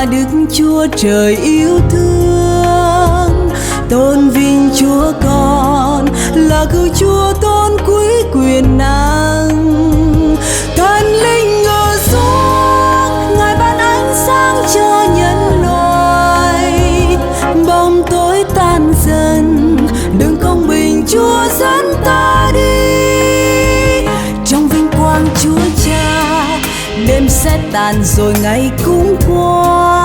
là Đức Chúa Trời yêu thương. Tôn vinh Chúa Con là Cứu Chúa tôn quý quyền năng. Thần linh ngự xuống, Ngài ban ánh sáng cho nhân loại. Bóng tối tan dần, đường công bình Chúa dẫn ta đi. Trong vinh quang Chúa Cha, đêm sẽ tàn rồi ngày cũng qua.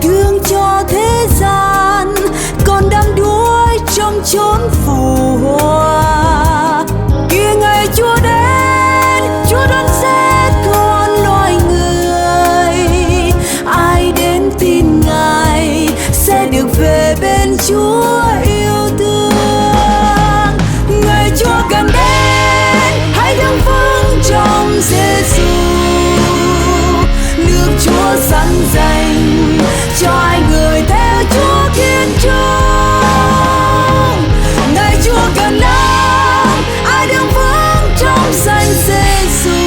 Thương cho thế gian còn đắm đuối trong chốn phù hoa. Kia ngày Chúa đến, Chúa đoán xét con loài người. Ai đến tin Ngài sẽ được về bên Chúa yêu thương. Ngày Chúa gần đến, hãy đứng vững trong Giêsu. Nước Chúa sẵn dành cho ai người theo Chúa kiên trung. Ngày Chúa gần đến, ai đứng vững trong danh Giêsu.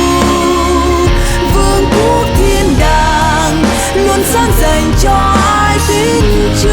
Vương quốc thiên đàng luôn sẵn dành cho ai tín chung.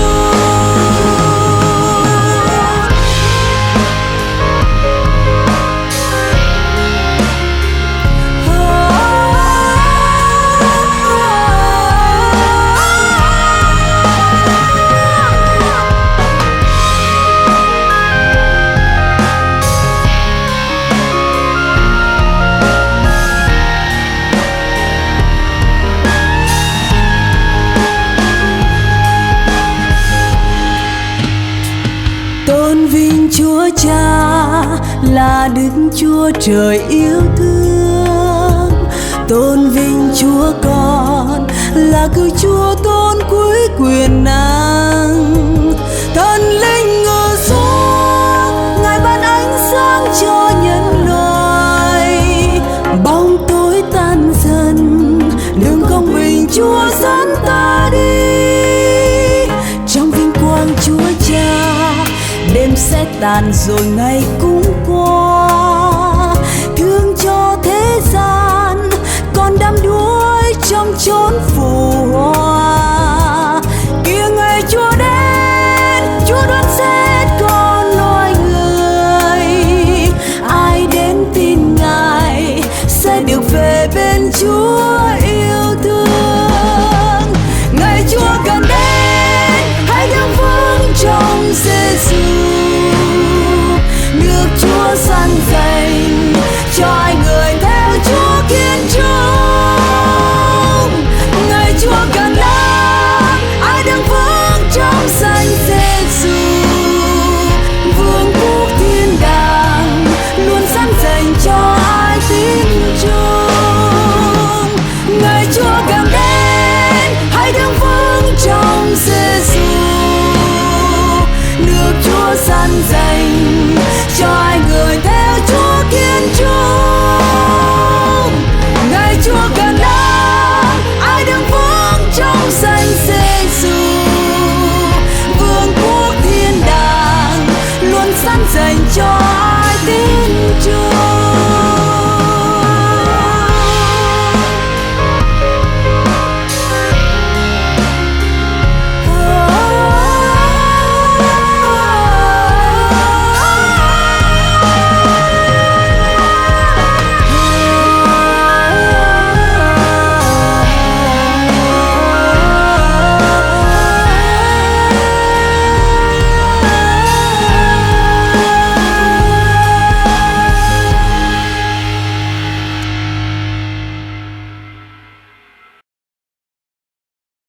Tôn vinh Chúa Cha là Đức Chúa Trời yêu thương. Tôn vinh Chúa Con là Cứu Chúa tôn quý quyền năng. Thần linh ngự xuống, Ngài ban ánh sáng cho nhân loại. Bóng tối tan dần, đường công bình Chúa dẫn ta đi. Trong vinh quang Chúa Cha, đêm sẽ tàn rồi ngày cũng qua. Thương cho thế gian còn đắm đuối trong chốn phù hoa. Kia ngày Chúa đến, Chúa đoán xét con loài người. Ai đến tin Ngài sẽ được về bên Chúa